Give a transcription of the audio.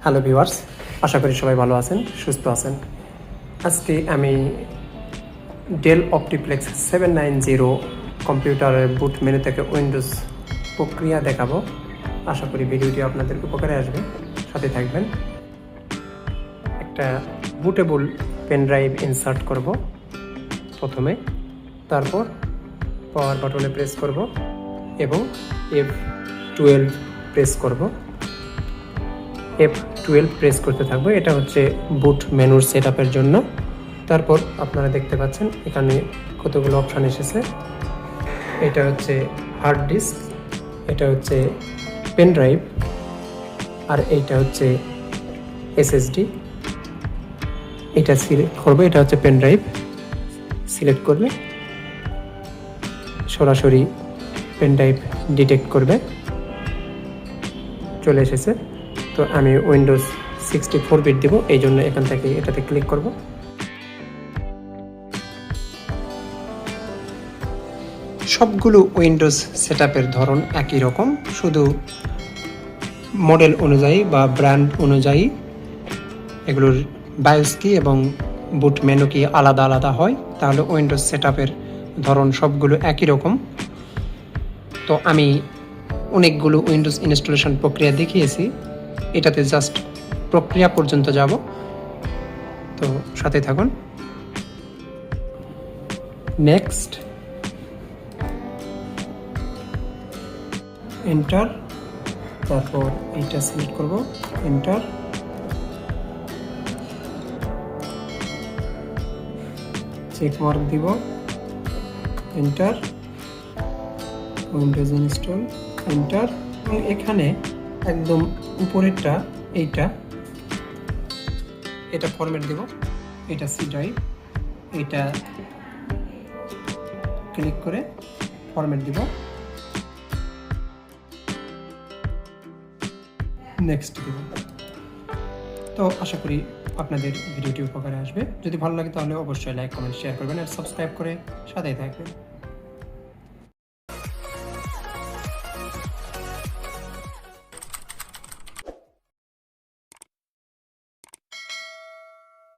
Hello viewers, আশা করি সবাই ভালো আছেন, সুস্থ আছেন। আজকে আমি ডেল অপটিপ্লেক্স 790 কম্পিউটারের বুট মেনু থেকে উইন্ডোজ প্রক্রিয়া দেখাবো। আশা করি ভিডিওটি আপনাদের উপকারে আসবে, সাথে থাকবেন। একটা বুটেবল পেন ড্রাইভ ইনসার্ট করব প্রথমে, তারপর পাওয়ার বাটনে প্রেস করব এবং F12 প্রেস করব। F12 প্রেস করতে থাকবো। এটা হচ্ছে বুট মেনুর সেটআপের জন্য। তারপর আপনারা দেখতে পাচ্ছেন এখানে কতগুলো অপশান এসেছে। এটা হচ্ছে হার্ড ডিস্ক, এটা হচ্ছে পেন ড্রাইভ, আর এইটা হচ্ছে SSD। এটা সিলেক্ট করবে, এটা হচ্ছে পেন ড্রাইভ। সিলেক্ট করলে সরাসরি পেন ড্রাইভ ডিটেক্ট করবে। চলে এসেছে। তো আমি উইন্ডোজ 64 বিট দেব, এই জন্য এখান থেকে এটাতে ক্লিক করব। সবগুলো উইন্ডোজ সেটআপের ধরন একই রকম, শুধু মডেল অনুযায়ী বা ব্র্যান্ড অনুযায়ী এগুলোর বায়োস কি এবং বুট মেনু কি আলাদা আলাদা হয়। তাহলে উইন্ডোজ সেটআপের ধরন সবগুলো একই রকম। তো আমি অনেকগুলো উইন্ডোজ ইনস্টলেশন প্রক্রিয়া দেখিয়েছি, এটাতে জাস্ট প্রক্রিয়া পর্যন্ত যাব। তো সাথে থাকুন। নেক্সট, এন্টার, তারপর এইটা সিলেক্ট করব, এন্টার। চেক মার্ক দিব, এন্টার। Windows install, enter. এবং এখানে একদম উপরেরটা এটা ফরম্যাট দেব। এটা সি ড্রাইভ, এটা ক্লিক করে ফরম্যাট দিব। নেক্সট দিব। তো আশা করি আপনাদের ভিডিওটি উপকারে আসবে। যদি ভালো লাগে তাহলে অবশ্যই লাইক, কমেন্ট, শেয়ার করবেন আর সাবস্ক্রাইব করে সাথেই থাকবেন।